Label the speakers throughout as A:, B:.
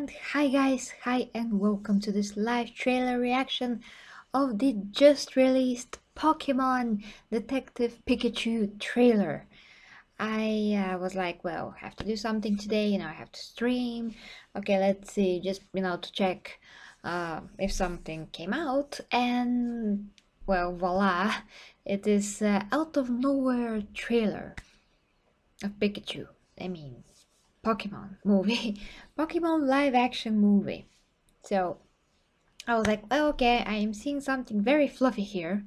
A: And hi guys, hi and welcome to this live trailer reaction of the just released Pokemon Detective Pikachu trailer. I was like, well, I have to do something today, I have to stream. Okay, let's see, just to check if something came out, and well, voila, it is out of nowhere trailer of Pikachu. I mean, Pokemon movie, Pokemon live action movie. So I was like, oh, okay, I am seeing something very fluffy here.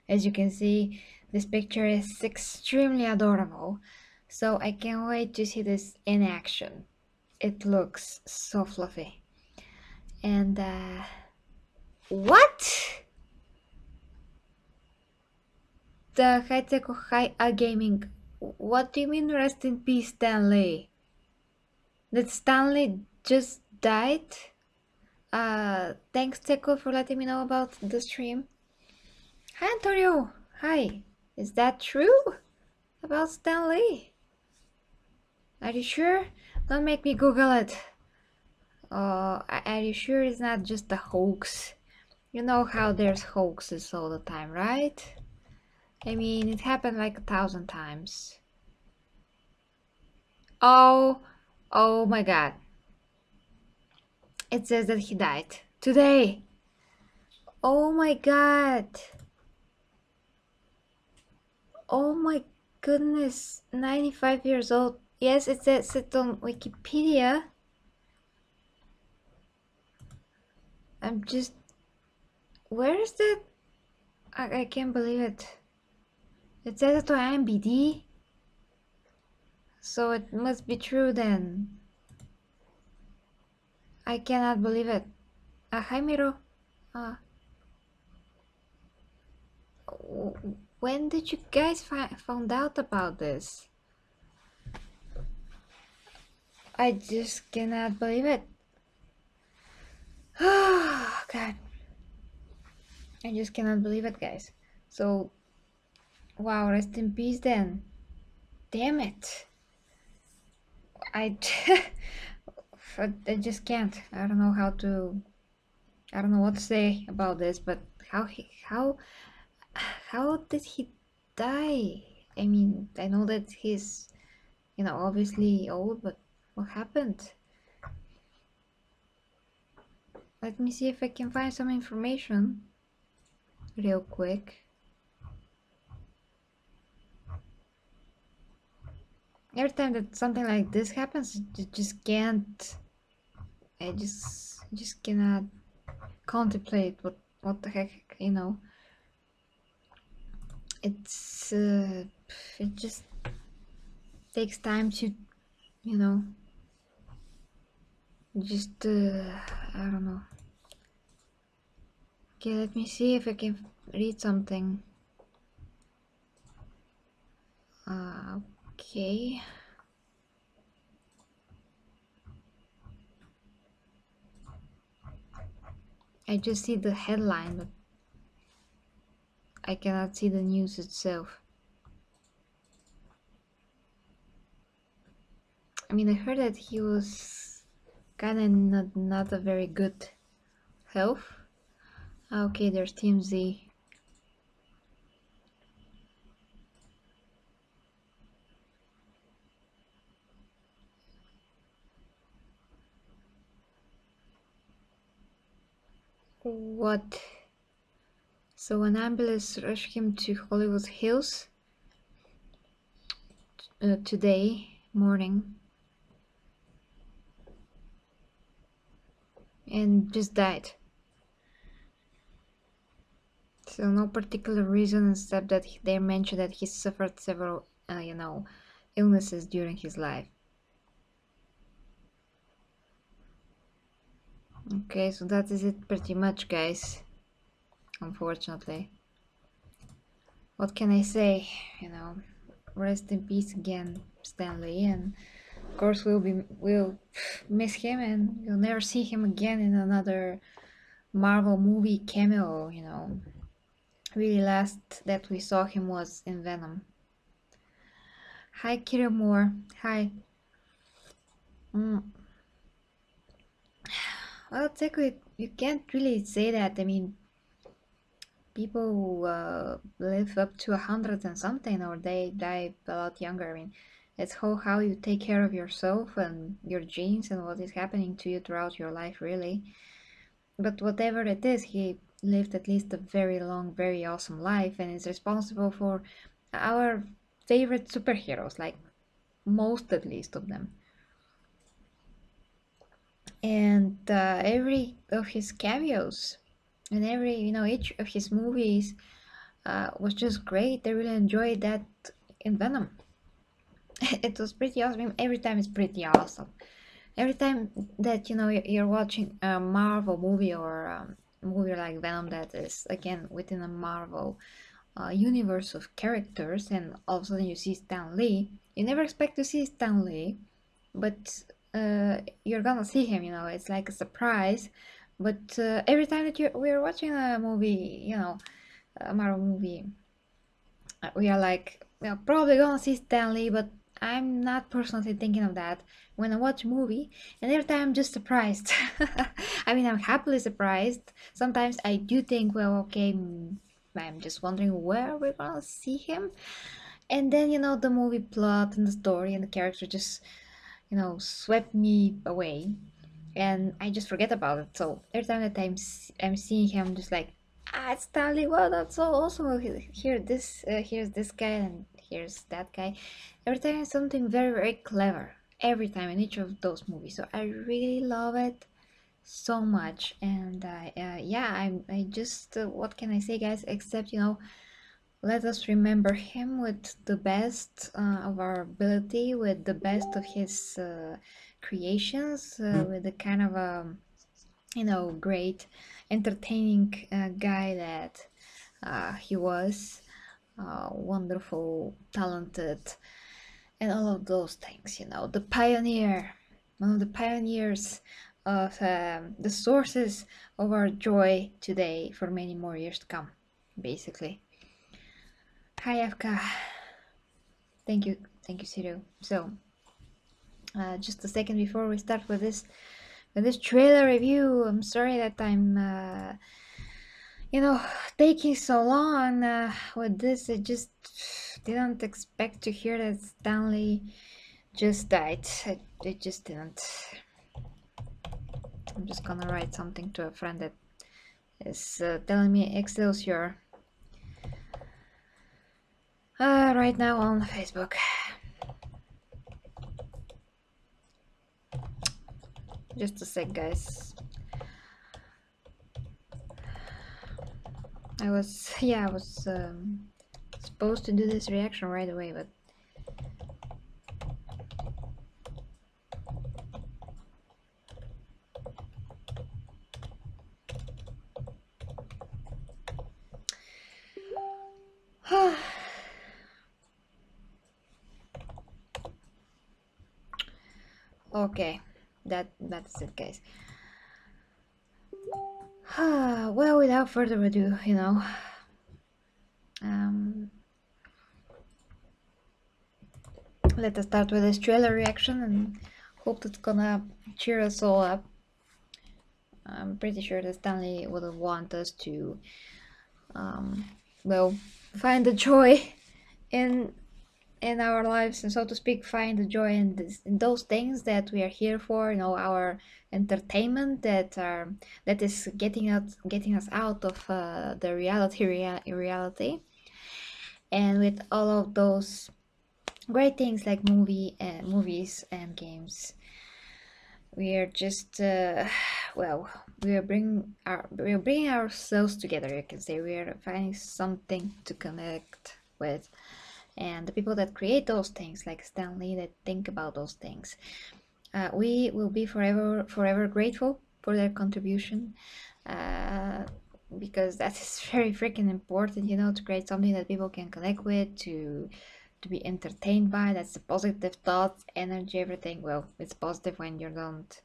A: As you can see, this picture is extremely adorable. So I can't wait to see this in action. It looks so fluffy. And what? The high-tech high gaming. What do you mean rest in peace, Stanley? Did Stanley just died? Thanks Teco for letting me know about the stream. Hi Antonio! Hi! Is that true? About Stanley? Are you sure? Don't make me Google it. Are you sure it's not just a hoax? You know how there's hoaxes all the time, right? I mean, it happened like 1,000 times. Oh my god. It says that he died. Today! Oh my god! Oh my goodness, 95 years old. Yes, it says it on Wikipedia. I'm just... Where is that? I can't believe it. It says it on IMDb. So it must be true then. I cannot believe it. Hi Miro. Uh, when did you guys found out about this? I just cannot believe it. Oh god. I just cannot believe it, guys. So, wow, rest in peace then. Damn it. I just can't. I don't know how to. I don't know what to say about this. But how did he die? I mean, I know that he's obviously old, but what happened? Let me see if I can find some information real quick. Every time that something like this happens, you just can't. I just cannot contemplate what the heck, It's it just takes time to, you know, just I don't know. Okay, let me see if I can read something. Okay. I just see the headline, but I cannot see the news itself. I mean, I heard that he was kind of not a very good health. Okay, there's Team Z. What? So an ambulance rushed him to Hollywood Hills today morning and just died. So no particular reason except that they mentioned that he suffered several, illnesses during his life. Okay, so that is it pretty much, guys. Unfortunately. What can I say? Rest in peace again, Stanley, and of course we'll miss him, and you'll never see him again in another Marvel movie cameo. Really last that we saw him was in Venom. Hi Kira Moore. Hi. Well, technically, you can't really say that. I mean, people live up to 100 and something, or they die a lot younger. I mean, it's how you take care of yourself and your genes and what is happening to you throughout your life, really. But whatever it is, he lived at least a very long, very awesome life, and is responsible for our favorite superheroes, like most at least of them. And every of his cameos and every, each of his movies was just great. I really enjoyed that in Venom. It was pretty awesome. Every time it's pretty awesome. Every time that you're watching a Marvel movie or a movie like Venom that is again within a Marvel universe of characters, and all of a sudden you see Stan Lee. You never expect to see Stan Lee, but you're gonna see him. It's like a surprise. But every time that we're watching a movie, a Marvel movie, we are like, we're probably gonna see Stanley, but I'm not personally thinking of that when I watch a movie, and every time I'm just surprised. I mean, I'm happily surprised. Sometimes I do think, well, okay, I'm just wondering where we're gonna see him, and then the movie plot and the story and the character just swept me away, and I just forget about it. So every time that I'm seeing him, I'm just like, it's Stanley. Wow, that's so awesome. Here's this guy, and here's that guy. Every time it's something very, very clever. Every time in each of those movies. So I really love it so much. And yeah, I just what can I say, guys? Except let us remember him with the best of our ability, with the best of his creations, with the kind of great, entertaining guy that he was, wonderful, talented, and all of those things. The pioneer, one of the pioneers of the sources of our joy today for many more years to come, basically. Hi, Evka. Thank you, Siru. So, just a second before we start with this trailer review, I'm sorry that I'm, taking so long with this. I just didn't expect to hear that Stanley just died. I just didn't. I'm just gonna write something to a friend that is telling me Excelsior right now on Facebook. Just a sec, guys. I was supposed to do this reaction right away, but okay, that's it, guys. Well, without further ado, let us start with this trailer reaction and hope that's gonna cheer us all up. I'm pretty sure that Stanley would want us to, well, find the joy in our lives, and so to speak, find the joy in those things that we are here for. Our entertainment that is getting us out of the reality, and with all of those great things like movies and games, we are just well, we are bringing ourselves together. You can say we are finding something to connect with, and the people that create those things, like Stanley, that think about those things, we will be forever grateful for their contribution, because that is very freaking important, to create something that people can connect with, to be entertained by. That's the positive thoughts, energy, everything. Well, it's positive when you don't,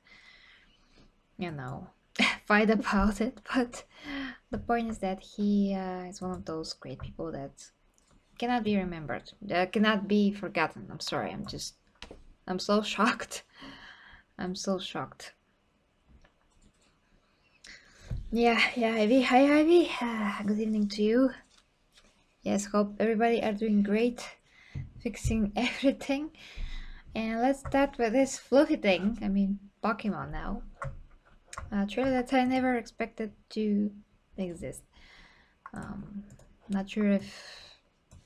A: fight about it, but the point is that he is one of those great people that cannot be remembered, cannot be forgotten. I'm sorry, I'm so shocked. I'm so shocked. Yeah, Ivy. Hi, Ivy. Good evening to you. Yes, hope everybody are doing great, fixing everything. And let's start with this fluffy thing. I mean, Pokemon now. A trailer that I never expected to exist. Not sure if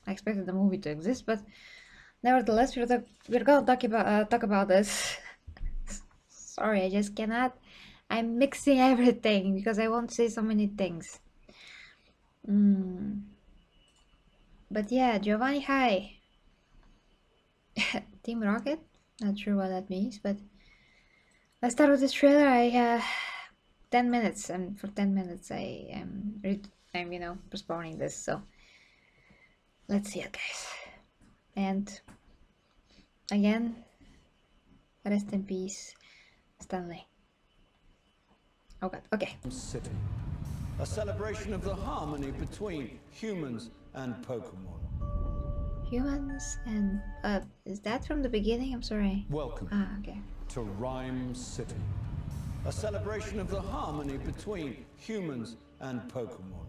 A: I expected the movie to exist, but nevertheless, we're gonna talk about this. Sorry, I just cannot. I'm mixing everything because I won't say so many things. But yeah, Giovanni, hi. Team Rocket? Not sure what that means, but let's start with this trailer. I 10 minutes, and for 10 minutes I'm postponing this, so let's see it, guys. And again, rest in peace, Stanley. Oh god, okay.
B: City, a celebration of the harmony between humans and Pokemon.
A: Humans and is that from the beginning? I'm sorry.
B: Welcome
A: Okay.
B: to Rhyme City, a celebration of the harmony between humans and Pokemon.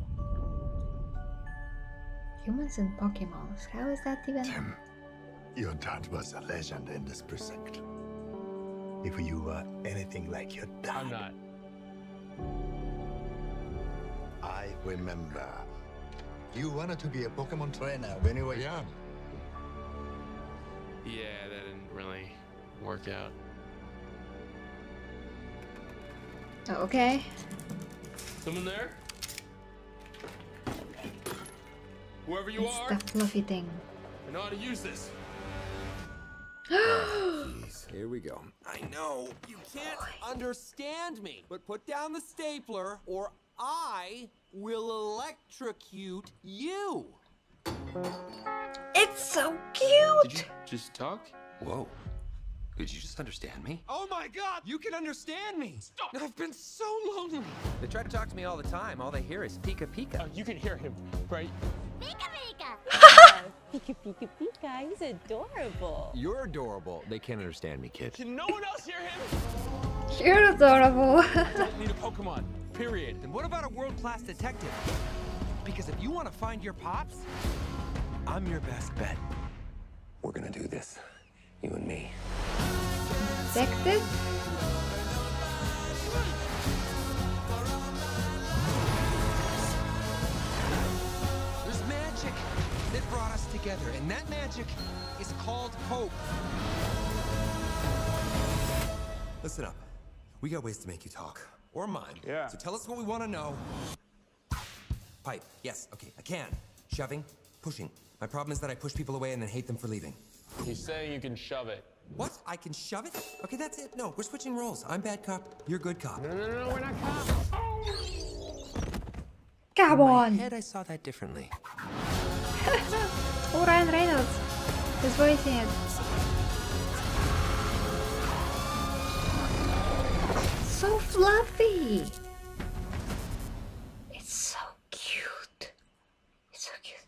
A: Humans and Pokemon. How is that even?
C: Tim, your dad was a legend in this precinct. If you were anything like your dad...
D: I'm not.
C: I remember. You wanted to be a Pokemon trainer when you were young.
D: Yeah, that didn't really work out.
A: Oh, okay.
D: Someone there? Whoever you
A: It's
D: are,
A: the fluffy thing.
D: I know how to use this.
E: Jeez, here we go.
F: I know you can't understand me, but put down the stapler or I will electrocute you.
A: It's so cute!
E: Did you just talk? Whoa. Could you just understand me?
F: Oh my god, you can understand me. Stop. I've been so lonely.
G: They try to talk to me all the time. All they hear is Pika Pika.
D: You can hear him, right?
H: Pika Pika!
I: Pika Pika Pika, he's adorable.
G: You're adorable. They can't understand me, kid.
D: Can no one else hear him?
A: You're adorable.
D: Don't need a Pokemon. Period.
F: And what about a world-class detective? Because if you want to find your pops, I'm your best bet.
E: We're gonna do this. You and me.
A: Detective?
F: There's magic that brought us together, and that magic is called hope. Listen up. We got ways to make you talk. Or mine.
D: Yeah.
F: So tell us what we want to know. Pipe. Yes. Okay. I can. Shoving. Pushing. My problem is that I push people away and then hate them for leaving.
D: He's saying you can shove it.
F: What? I can shove it? Okay, that's it. No, we're switching roles. I'm bad cop. You're good cop.
D: No, we're not cops.
A: Come
F: In my
A: on!
F: head, I saw that differently.
A: Oh, Ryan Reynolds is voicing it. So fluffy! It's so cute. It's so cute.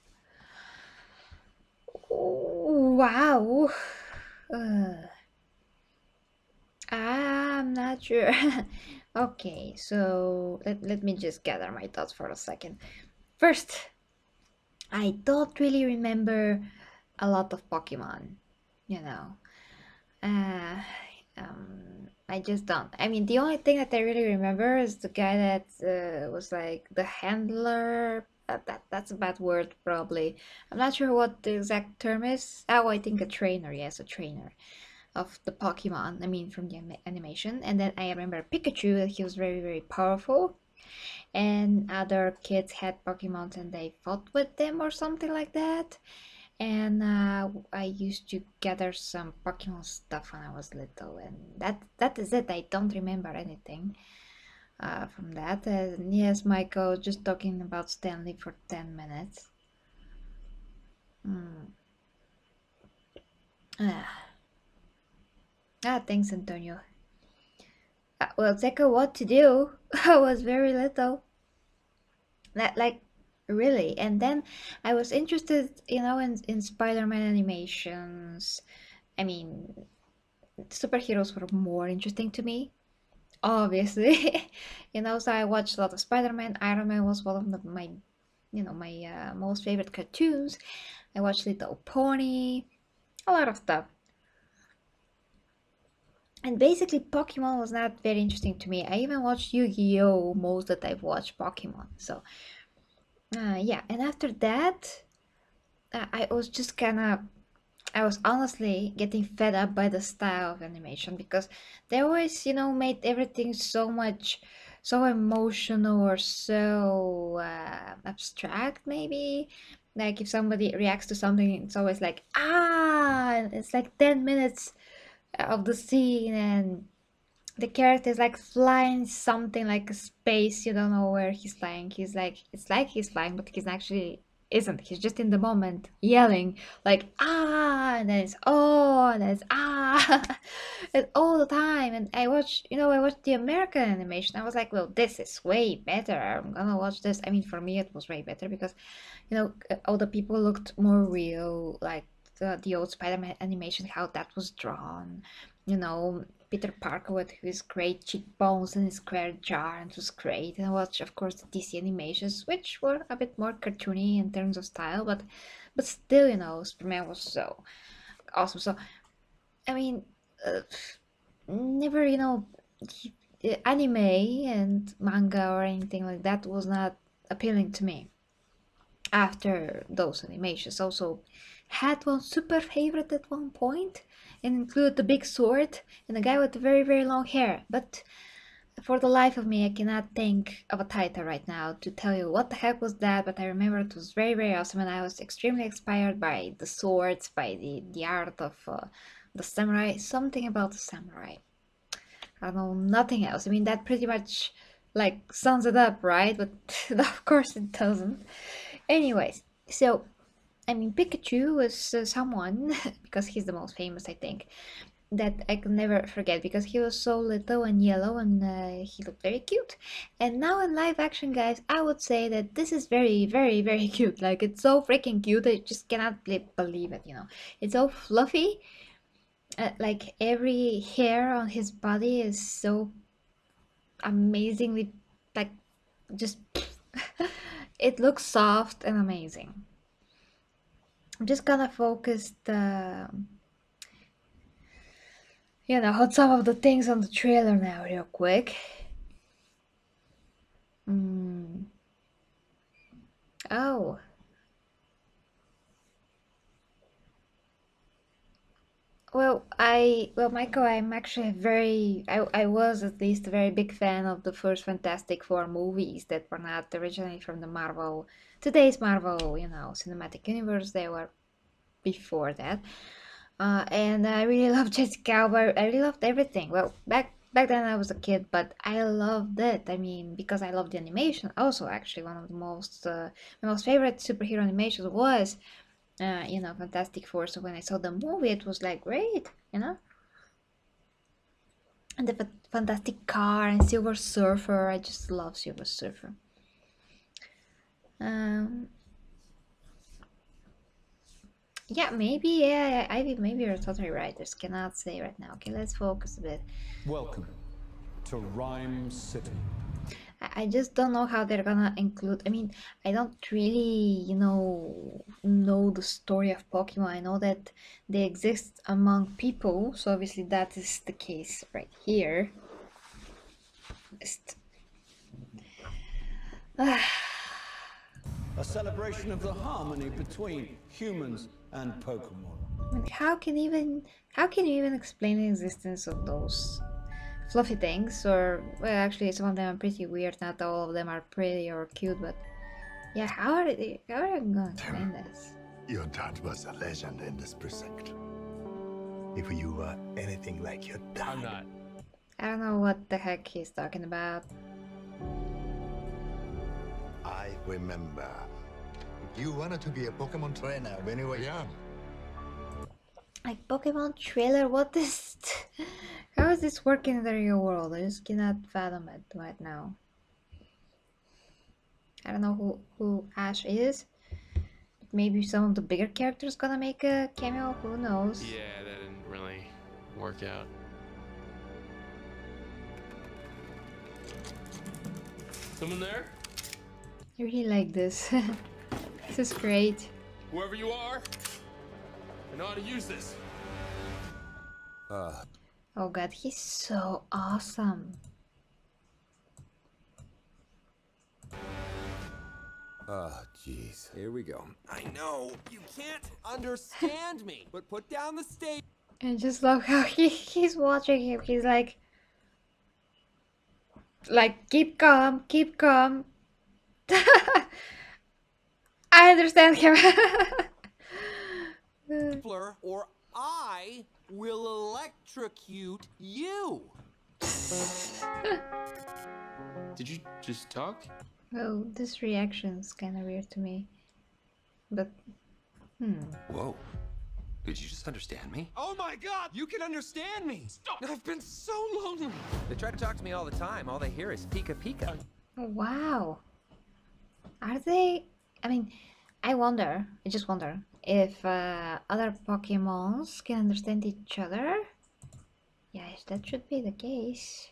A: Oh, wow. I'm not sure. Okay, so let me just gather my thoughts for a second. First, I don't really remember a lot of Pokemon, you know. I just don't. I mean, the only thing that I really remember is the guy that was like the handler. That's a bad word, probably. I'm not sure what the exact term is. Oh, I think a trainer. Yes, a trainer of the Pokemon. I mean, from the animation. And then I remember Pikachu. That he was very, very powerful. And other kids had Pokemons and they fought with them or something like that. And I used to gather some Pokemon stuff when I was little, and that is it. I don't remember anything from that. And yes, Michael, just talking about Stanley for 10 minutes. Thanks, Antonio. Well, Zeko, what to do? I was very little. Like, really. And then I was interested, in Spider-Man animations. I mean, superheroes were more interesting to me. obviously. So I watched a lot of Spider-Man. Iron Man was one of my most favorite cartoons. I watched Little Pony, a lot of stuff. And basically, Pokemon was not very interesting to me. I even watched Yu-Gi-Oh! Most that I've watched Pokemon. So, yeah. And after that, I was just I was honestly getting fed up by the style of animation because they always, made everything so emotional or so abstract, maybe. Like if somebody reacts to something, it's always like, ah, and it's like 10 minutes of the scene, and the character is like flying something like a space. You don't know where he's flying. It's like he's flying, but he's actually isn't. He's just in the moment yelling like ah, and then it's oh, and then it's ah, and all the time. And I watched the American animation. I was like, well, this is way better. I'm gonna watch this. I mean, for me, it was way better because all the people looked more real, like the old Spider-Man animation, how that was drawn. Peter Parker with his great cheekbones and his square jaw, and it was great. And I watched, of course, the DC animations, which were a bit more cartoony in terms of style, but still, Superman was so awesome. So, I mean, never, anime and manga or anything like that was not appealing to me after those animations. Also, had one super favorite at one point, and included the big sword and a guy with very very long hair. But for the life of me, I cannot think of a title right now to tell you what the heck was that. But I remember it was very very awesome, and I was extremely inspired by the swords, by the art of the samurai. Something about the samurai. I don't know, nothing else. I mean, that pretty much like sums it up, right? But of course it doesn't. Anyways, so I mean, Pikachu was someone, because he's the most famous, I think, that I could never forget because he was so little and yellow, and he looked very cute. And now in live action, guys, I would say that this is very, very, very cute. Like, it's so freaking cute, I just cannot believe it, It's so fluffy. Like, every hair on his body is so amazingly, like, just... it looks soft and amazing. I'm just gonna focus on some of the things on the trailer now real quick. Oh. Well, Michael, I'm actually I was at least a very big fan of the first Fantastic Four movies that were not originally from today's Marvel, cinematic universe. They were before that. And I really loved Jessica Alba. I really loved everything. Well, back then I was a kid, but I loved it. I mean, because I loved the animation. Also, actually, one of the my most favorite superhero animations was Fantastic Four. So when I saw the movie, it was like great, and the fantastic car and Silver Surfer. I just love Silver Surfer. Yeah, maybe, maybe you're totally right. Just cannot say right now. Okay, let's focus a bit.
B: Welcome to Rhyme City.
A: I just don't know how they're gonna include. I mean, I don't really, know the story of Pokemon. I know that they exist among people, so obviously that is the case right here.
B: A celebration of the harmony between humans and Pokemon.
A: I mean, how can you even explain the existence of those fluffy things? Or, well, actually, some of them are pretty weird. Not all of them are pretty or cute, but yeah, how are you gonna explain this?
C: Your dad was a legend in this precinct. If you were anything like your dad...
D: I'm not.
A: I don't know what the heck he's talking about.
C: I remember. You wanted to be a Pokemon trainer when you were young.
A: Like, Pokemon trailer? What is... How is this working in the real world? I just cannot fathom it right now. I don't know who Ash is. Maybe some of the bigger characters gonna make a cameo, who knows?
D: Yeah, that didn't really work out. Someone there?
A: I really like this. This is great.
D: Whoever you are, I know how to use this.
A: Oh god, he's so awesome.
G: Jeez. Here we go.
F: I know you can't understand me, but put down the stapler.
A: And just love how he's watching him. He's like keep calm, keep calm. I understand him.
F: Or I will electrocute you.
D: Did you just talk?
A: Well, this reaction's kind of weird to me. But,
E: Whoa. Did you just understand me?
F: Oh my god, you can understand me. Stop. I've been so lonely.
G: They try to talk to me all the time. All they hear is Pika Pika.
A: oh, wow. Are they... I mean, I just wonder if other Pokemons can understand each other. Yes, that should be the case.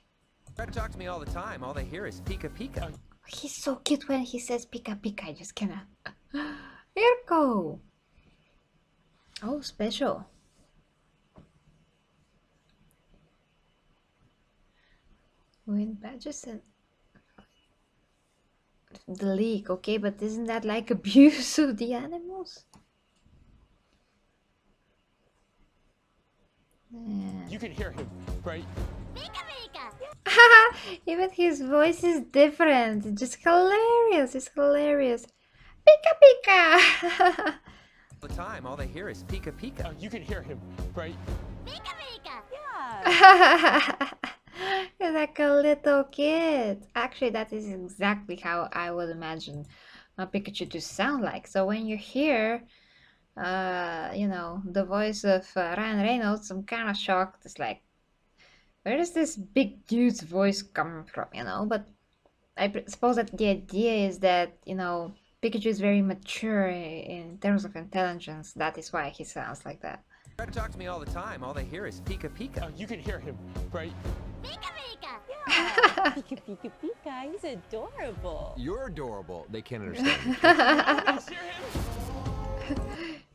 G: Try to talk to me all the time. All they hear is Pika Pika.
A: He's so cute when he says Pika Pika. I just cannot. Mirko! Oh, special. Win badges and the league, okay, but isn't that like abuse of the animals?
D: You can hear him, right?
H: Pika Pika.
A: Even his voice is different. It's just hilarious. It's hilarious. Pika Pika!
G: All the time. All they hear is Pika Pika.
D: You can hear him, right?
H: Pika Pika.
I: Yeah.
A: You're like a little kid. Actually, that is exactly how I would imagine a Pikachu to sound like. So when you hear, you know, the voice of Ryan Reynolds, I'm kind of shocked. It's like, where does this big dude's voice come from, you know? But I suppose that the idea is that, you know, Pikachu is very mature in terms of intelligence. That is why he sounds like that.
G: Try to talk to me all the time. All they hear is Pika Pika.
D: You can hear him, right?
H: Pika Pika.
I: Yeah. Pika Pika Pika. He's adorable.
G: You're adorable. They can't understand me.
D: You guys hear him?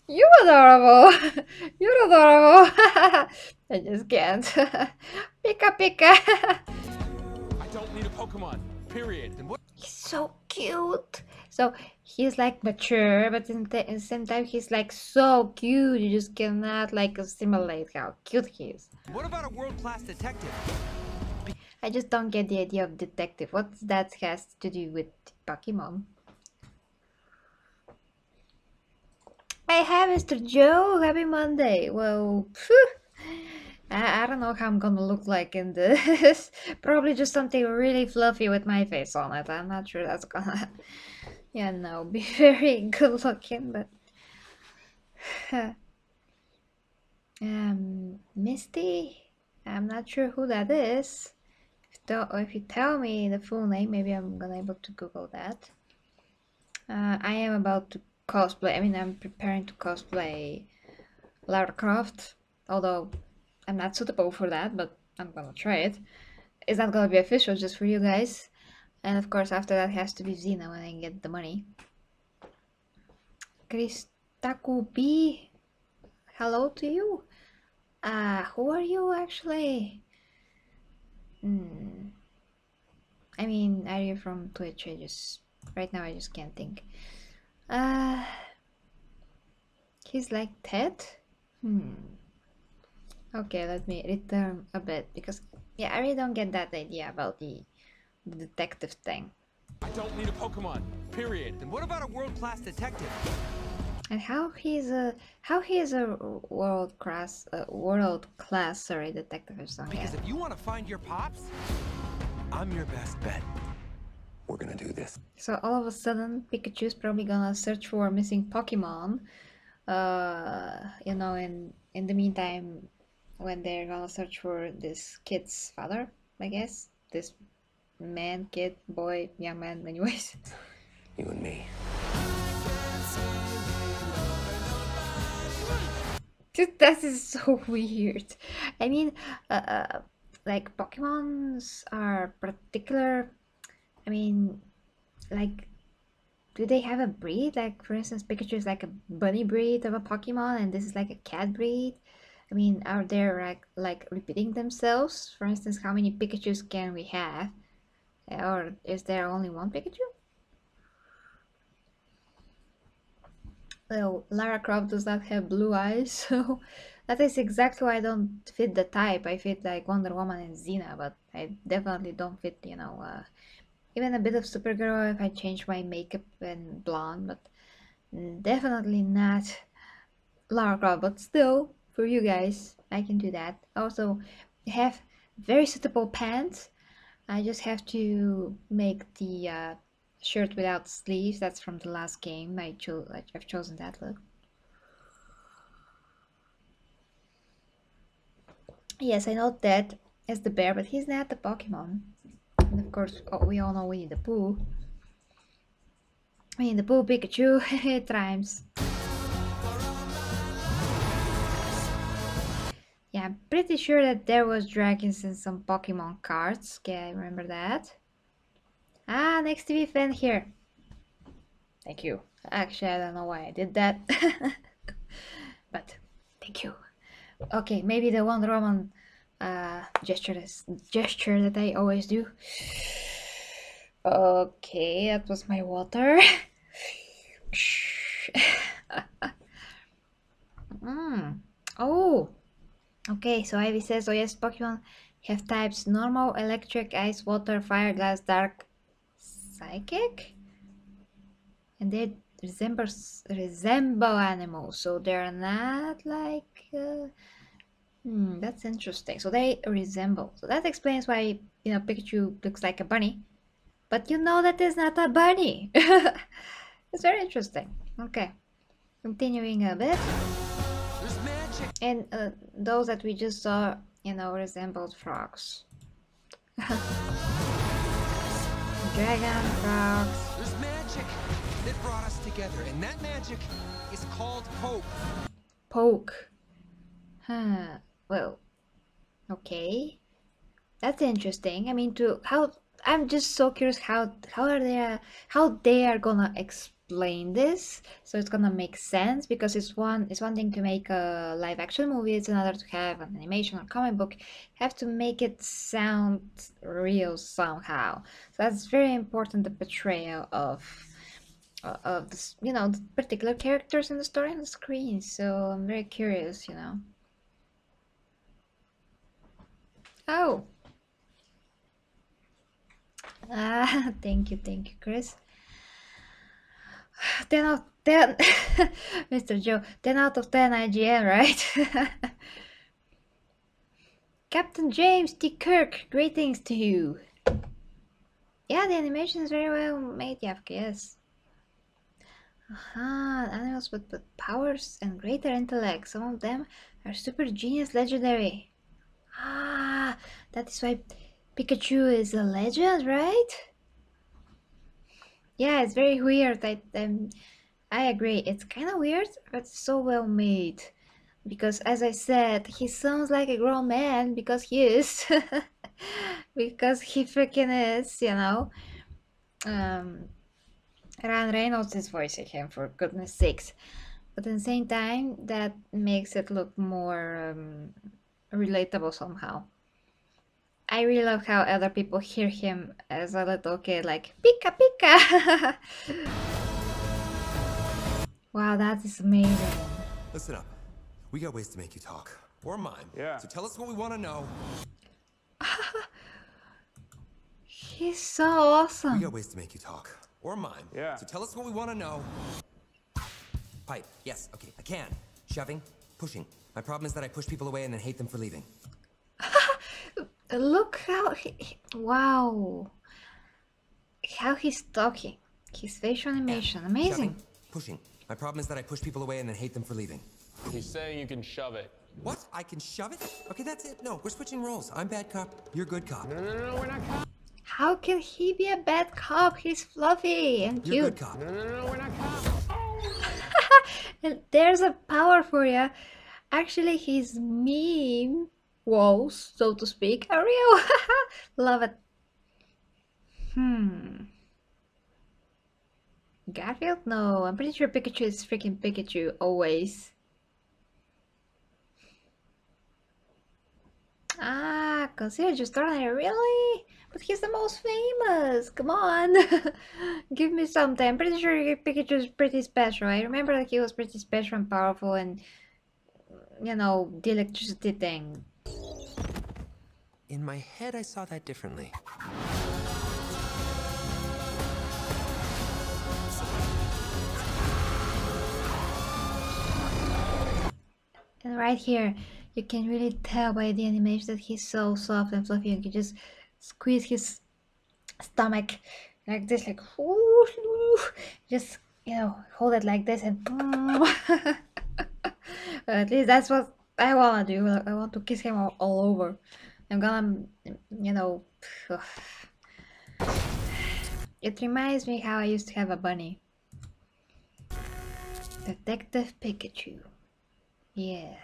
A: You're adorable. You're adorable. I just can't. Pika Pika.
D: I don't need a Pokemon, period. And what?
A: He's so cute. So he's like mature, but in the same time he's like so cute. You just cannot like assimilate how cute he is.
F: What about a world-class detective?
A: I just don't get the idea of detective. What that has to do with Pokemon? Hey, hi, Mr. Joe. Happy Monday. Well, phew. I don't know how I'm gonna look like in this. Probably just something really fluffy with my face on it. I'm not sure that's gonna, yeah, no, be very good looking, but Misty. I'm not sure who that is. If you tell me the full name, maybe I'm gonna able to Google that. I am about to cosplay. I mean, I'm preparing to cosplay Lara Croft, although I'm not suitable for that, but I'm gonna try it. It's not gonna be official, just for you guys. And of course, after that has to be Xena when I get the money. Kristaku B, hello to you. Who are you actually? I mean, are you from Twitch? Right now I just can't think. He's like Ted? Okay, let me return a bit, because yeah, I really don't get that idea about the detective thing.
D: I don't need a Pokemon, period.
F: And what about a world-class detective?
A: And how he is a world class detective or something.
F: Because if you want to find your pops, I'm your best bet.
E: We're gonna do this.
A: So all of a sudden, Pikachu's probably gonna search for missing Pokemon. You know, in the meantime, when they're gonna search for this kid's father, I guess, this man, kid, boy, young man, anyways.
E: You and me.
A: Dude, that is so weird. I mean, like Pokemons are particular I mean, like, do they have a breed? Like, for instance, Pikachu is like a bunny breed of a Pokemon, and this is like a cat breed. I mean, are they like repeating themselves? For instance, how many Pikachus can we have? Or is there only one Pikachu? Well, Lara Croft does not have blue eyes, so that is exactly why I don't fit the type. I fit like Wonder Woman and Xena, but I definitely don't fit, you know, even a bit of Supergirl if I change my makeup and blonde, but definitely not Lara Croft. But still, for you guys, I can do that. Also, I have very suitable pants. I just have to make the shirt without sleeves. That's from the last game. I've chosen that look. Yes, I know that as the bear, but he's not the Pokemon. And of course, we all know Winnie the Pooh. Winnie the Pooh, Pikachu, it rhymes. Yeah, I'm pretty sure that there was dragons in some Pokemon cards. Okay, I remember that. Ah, next TV fan here. Thank you. Actually, I don't know why I did that. But thank you. Okay, maybe the Wonder Woman gesture that I always do. Okay, that was my water. Oh, okay, so Ivy says, oh yes, Pokemon have types normal, electric, ice, water, fire, glass, dark, psychic? And they resemble animals, so they're not like... that's interesting. So they resemble. So that explains why, you know, Pikachu looks like a bunny. But you know that is not a bunny. It's very interesting. Okay. Continuing a bit.
G: There's magic.
A: And those that we just saw, you know, resembled frogs. Dragon, frogs.
G: There's magic that brought us together, and that magic is called Poke.
A: Poke. Huh. Well, okay. That's interesting. I mean, I'm just so curious how they are gonna explain this, so it's gonna make sense, because it's one thing to make a live action movie, it's another to have an animation or comic book. You have to make it sound real somehow. So that's very important, the portrayal of this, you know, the particular characters in the story on the screen. So I'm very curious, you know. Oh. Thank you, Chris. 10 out of 10. Mr. Joe, 10 out of 10 IGN, right? Captain James T. Kirk, greetings to you. Yeah, the animation is very well made, yes. Animals with powers and greater intellect. Some of them are super genius legendary. That is why Pikachu is a legend, right? Yeah, it's very weird. I agree. It's kind of weird, but so well made. Because as I said, he sounds like a grown man, because he is. Because he freaking is, you know. Ryan Reynolds is voicing him, for goodness sakes. But at the same time, that makes it look more relatable somehow. I really love how other people hear him as a little kid, like, Pika Pika! Wow, that is amazing.
G: Listen up. We got ways to make you talk. Or mine.
D: Yeah.
G: So tell us what we want to know.
A: He's so awesome.
G: We got ways to make you talk. Or mine.
D: Yeah.
G: So tell us what we want to know. Pipe. Yes. Okay. I can. Shoving. Pushing. My problem is that I push people away and then hate them for leaving.
A: Look how wow. How he's talking. His facial animation. Amazing.
G: Shoving. Pushing. My problem is that I push people away and then hate them for leaving.
D: He's saying you can shove it.
G: What? I can shove it? Okay, that's it. No, we're switching roles. I'm bad cop. You're good cop.
D: No, we're not cops.
A: How can he be a bad cop? He's fluffy and cute.
G: You're good cop.
D: No, we're not cops.
A: And there's a power for you. Actually, his meme walls, so to speak, are real. Love it. Garfield? No, I'm pretty sure Pikachu is freaking Pikachu, always. Ah, consider just ordinary, really? But he's the most famous, come on! Give me something. I'm pretty sure Pikachu is pretty special. I remember that he was pretty special and powerful and, you know, the electricity thing.
G: In my head, I saw that differently.
A: And right here, you can really tell by the animation that he's so soft and fluffy. You can just squeeze his stomach like this, like just, you know, hold it like this and at least that's what I wanna do. I want to kiss him all over. I'm gonna, you know, it reminds me how I used to have a bunny. Detective Pikachu. Yeah.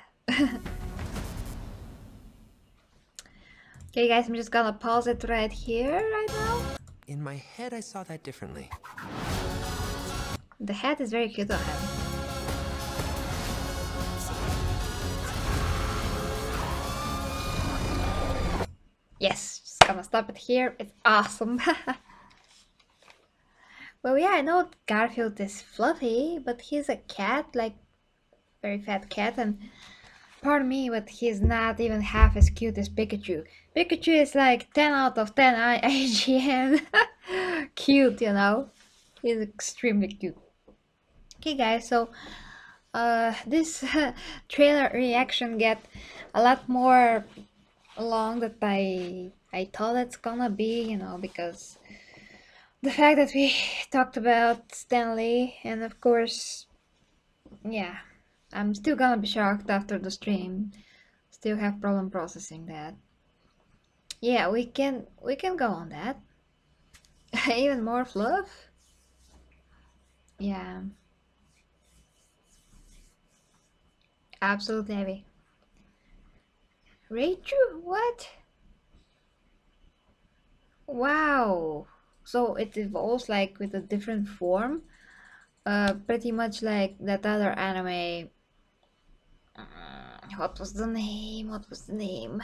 A: Okay guys, I'm just gonna pause it right here, right now.
G: In my head, I saw that differently.
A: The hat is very cute on him. Yes, just gonna stop it here. It's awesome. Well, yeah, I know Garfield is fluffy, but he's a cat, like very fat cat, and pardon me, but he's not even half as cute as Pikachu. Pikachu is like 10 out of 10 IGN. Cute, you know? He's extremely cute. Okay guys, so this trailer reaction get a lot more long than I thought it's gonna be, you know, because the fact that we talked about Stanley, and of course, yeah, I'm still gonna be shocked after the stream. Still have problem processing that. Yeah, we can go on that. Even more fluff? Yeah. Absolutely heavy. Raichu? What? Wow. So it evolves like with a different form? Pretty much like that other anime. What was the name? What was the name?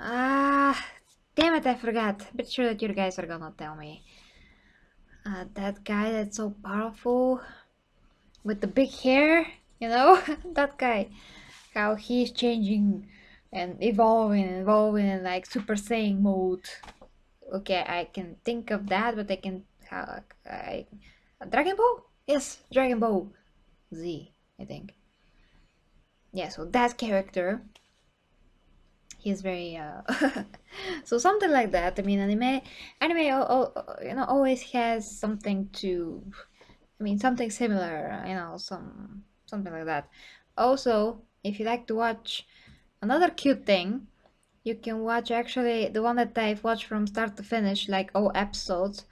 A: Ah, damn it, I forgot. Pretty sure that you guys are gonna tell me. That guy that's so powerful with the big hair, you know? That guy. How he's changing and evolving in like Super Saiyan mode. Okay, I can think of that, but I can Dragon Ball? Yes, Dragon Ball Z, I think. Yeah, so that character, he's very so something like that. I mean, anime you know, always has something to, I mean, something similar, you know, something like that. Also, if you like to watch another cute thing, you can watch actually the one that I've watched from start to finish, like all episodes.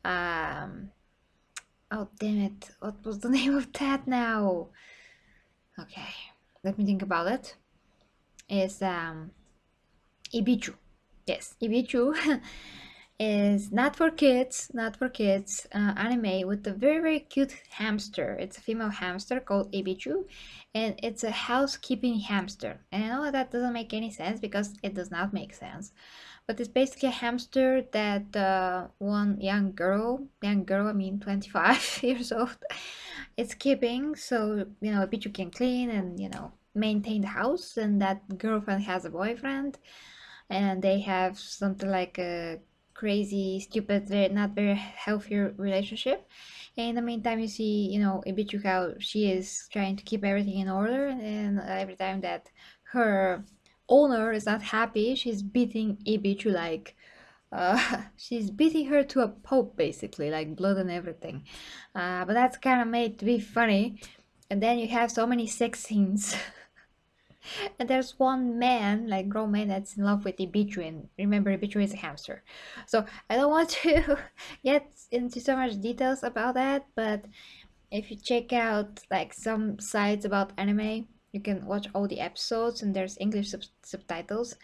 A: Oh damn it, what was the name of that now? Okay, let me think about it. Is Ibichu. Yes, Ibichu is not for kids, anime with a very, very cute hamster. It's a female hamster called Ibichu, and it's a housekeeping hamster. And I know that doesn't make any sense because it does not make sense. But it's basically a hamster that one young girl, I mean 25 years old, is keeping. So, you know, Ibichu can clean and, you know, maintain the house, and that girlfriend has a boyfriend, and they have something like a crazy, stupid, not very healthy relationship. And in the meantime, you see, you know, Ibichu, how she is trying to keep everything in order, and every time that her owner is not happy, she's beating Ibichu like she's beating her to a pulp, basically, like blood and everything. But that's kind of made to be funny. And then you have so many sex scenes. And there's one man, like grown man, that's in love with Ibichu, and remember, Ibichu is a hamster. So I don't want to get into so much details about that, but if you check out like some sites about anime, You can watch all the episodes and there's English subtitles,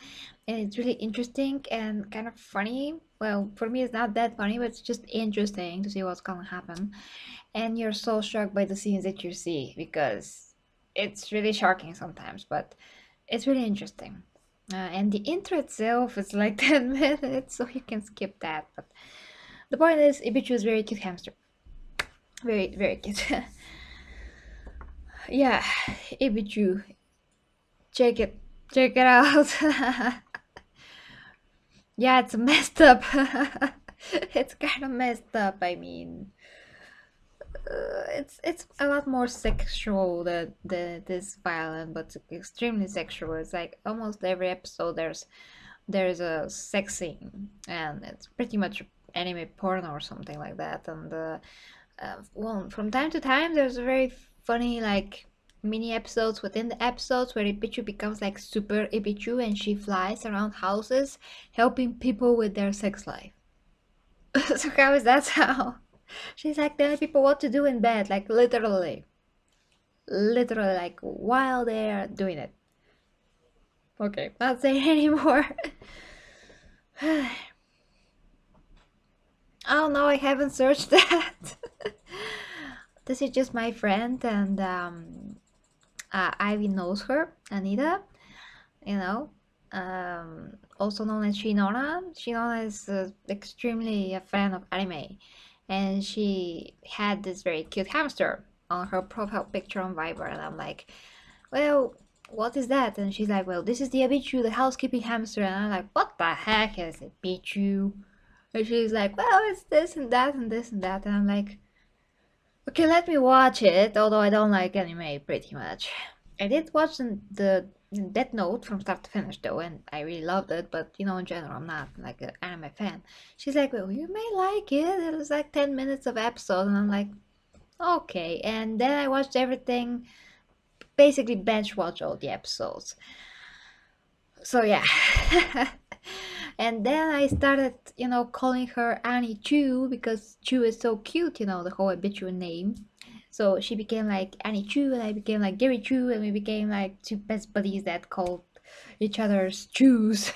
A: and it's really interesting and kind of funny. Well, for me it's not that funny, but it's just interesting to see what's gonna happen. And you're so shocked by the scenes that you see because it's really shocking sometimes, but it's really interesting. And the intro itself is like 10 minutes, so you can skip that. But the point is, Ibichu is very cute hamster. Very, very cute. Yeah, Ibichu. Check it. Check it out. Yeah, it's messed up. It's kind of messed up, I mean. It's a lot more sexual than this violent, but extremely sexual. It's like almost every episode there's a sex scene, and it's pretty much anime porno or something like that. And well, from time to time there's a very funny like mini episodes within the episodes where Ibichu becomes like super Ibichu and she flies around houses helping people with their sex life. So how is that sound? She's like telling people what to do in bed, like literally. Literally, like while they're doing it. Okay, not saying anymore. Oh no, I haven't searched that. This is just my friend, and Ivy knows her, Anita, you know, also known as Shinona. Shinona is extremely a fan of anime, and she had this very cute hamster on her profile picture on Viber, and I'm like, well, what is that? And she's like, well, this is the Abichu, the housekeeping hamster, and I'm like, what the heck is Abichu? And she's like, well, it's this and that and this and that, and I'm like, okay, let me watch it, although I don't like anime pretty much. I did watch the Death Note from start to finish though, and I really loved it, but you know, in general, I'm not like an anime fan. She's like, well, you may like it. It was like 10 minutes of episode, and I'm like, okay. And then I watched everything, basically bench watch all the episodes. So yeah. And then I started, you know, calling her Annie Chu because Chu is so cute, you know, the whole habitual name. So she became like Annie Chu, and I became like Gary Chu, and we became like two best buddies that called each other's Chews.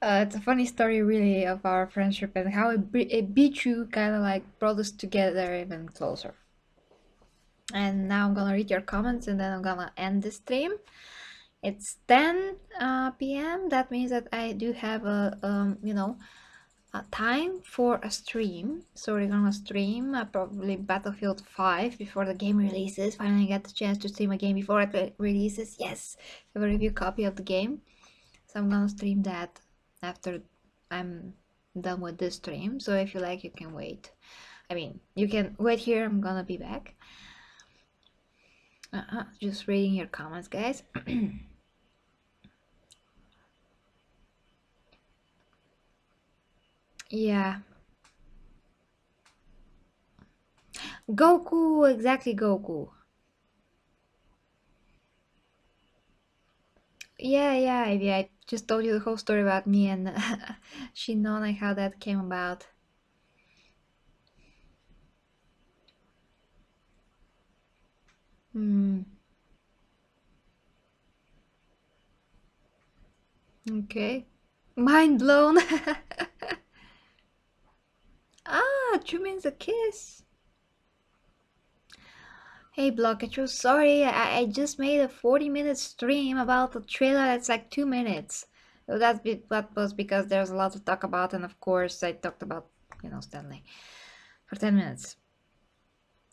A: It's a funny story, really, of our friendship and how a Bichu kind of like brought us together even closer. And now I'm gonna read your comments, and then I'm gonna end the stream. It's 10 p.m. That means that I do have a you know, a time for a stream. So we're gonna stream probably Battlefield 5 before the game releases. Finally get the chance to stream a game before it releases. Yes, I have a review copy of the game. So I'm gonna stream that after I'm done with this stream. So if you like, you can wait. I mean, you can wait here. I'm gonna be back. Just reading your comments, guys. Yeah. Goku, exactly Goku. Yeah, I just told you the whole story about me and Shinona, how that came about. Okay. Mind blown. Ah, Chu means a kiss. Hey Blockachu, sorry, I just made a 40-minute stream about a trailer that's like 2 minutes. That was because there's a lot to talk about, and of course I talked about, you know, Stanley for 10 minutes.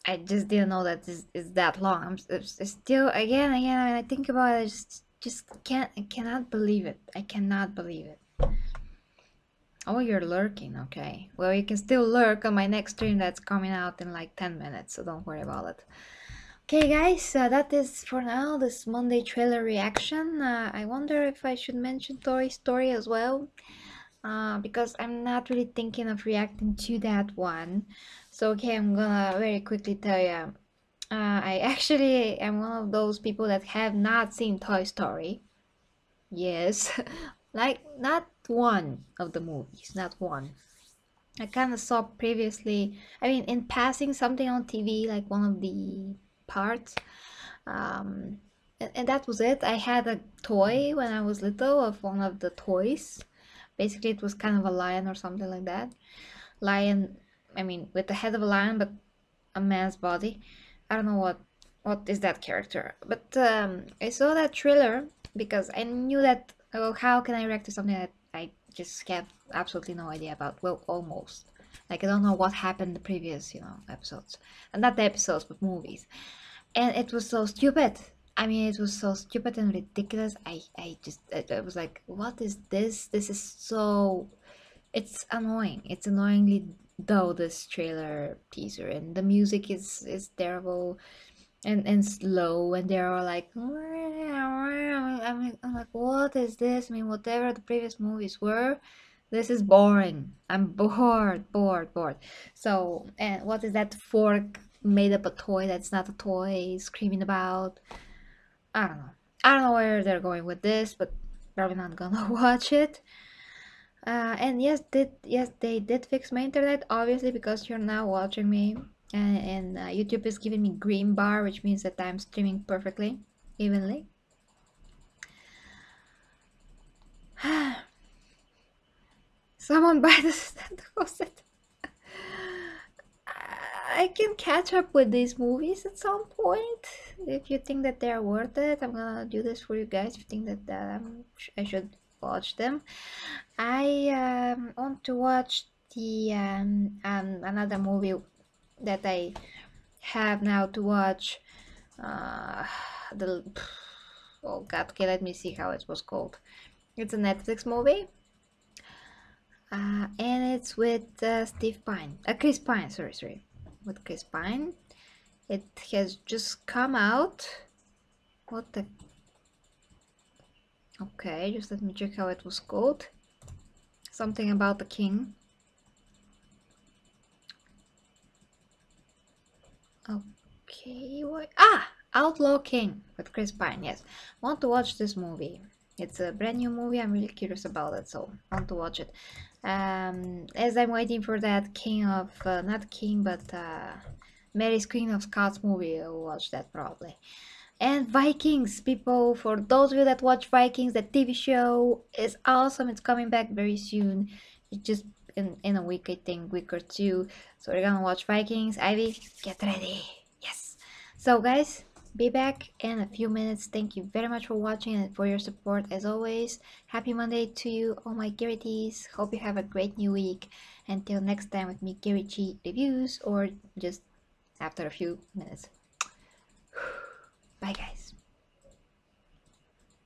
A: I just didn't know that this is that long. I'm still, again, I think about it, I cannot believe it. I cannot believe it. Oh, you're lurking, okay. Well, you can still lurk on my next stream that's coming out in like 10 minutes, so don't worry about it. Okay guys, that is for now this Monday trailer reaction. I wonder if I should mention Toy Story as well, because I'm not really thinking of reacting to that one. So okay, I'm gonna very quickly tell you, I actually am one of those people that have not seen Toy Story. Yes, like not one of the movies, not one. I kind of saw previously, I mean in passing, something on TV, like one of the parts, And that was it. I had a toy when I was little of one of the toys. Basically, it was kind of a lion or something like that. Lion, I mean, with the head of a lion, but a man's body. I don't know what is that character, but I saw that trailer because I knew that. Oh, how can I react to something that I just have absolutely no idea about? Well, almost. Like I don't know what happened in the previous, episodes, and not the episodes, but movies. And it was so stupid. I mean, it was so stupid and ridiculous. I was like, what is this? This is so. It's annoying. It's annoyingly dull, this trailer teaser, and the music is terrible and slow, and they're all like, I'm like, what is this? I mean, whatever the previous movies were, this is boring. I'm bored. So, and what is that fork made up a toy that's not a toy screaming about? I don't know. I don't know where they're going with this, but probably not gonna watch it. And yes, they did fix my internet, obviously, because you're now watching me, and YouTube is giving me green bar, which means that I'm streaming perfectly, evenly. Someone buy the stand it. I can catch up with these movies at some point. If you think that they're worth it, I'm gonna do this for you guys. If you think that I should watch them. I want to watch the another movie that I have now to watch. The oh god, okay, let me see how it was called. It's a Netflix movie, and it's with Steve Pine, Chris Pine. Sorry, with Chris Pine. It has just come out. What the? Okay, just let me check how it was called. Something about the king. Okay, what? Outlaw King with Chris Pine. Yes, want to watch this movie. It's a brand new movie. I'm really curious about it, so want to watch it. As I'm waiting for that King of not King, but Mary's Queen of Scots movie, I'll watch that probably. And Vikings, people. For those of you that watch Vikings, the TV show is awesome. It's coming back very soon. It's just in a week, I think, week or two. So we're gonna watch Vikings. Ivy, get ready. Yes. So guys, be back in a few minutes. Thank you very much for watching and for your support as always. Happy Monday to you, all my Garrities. Hope you have a great new week. Until next time with me, Garrett G reviews, or just after a few minutes. Bye guys.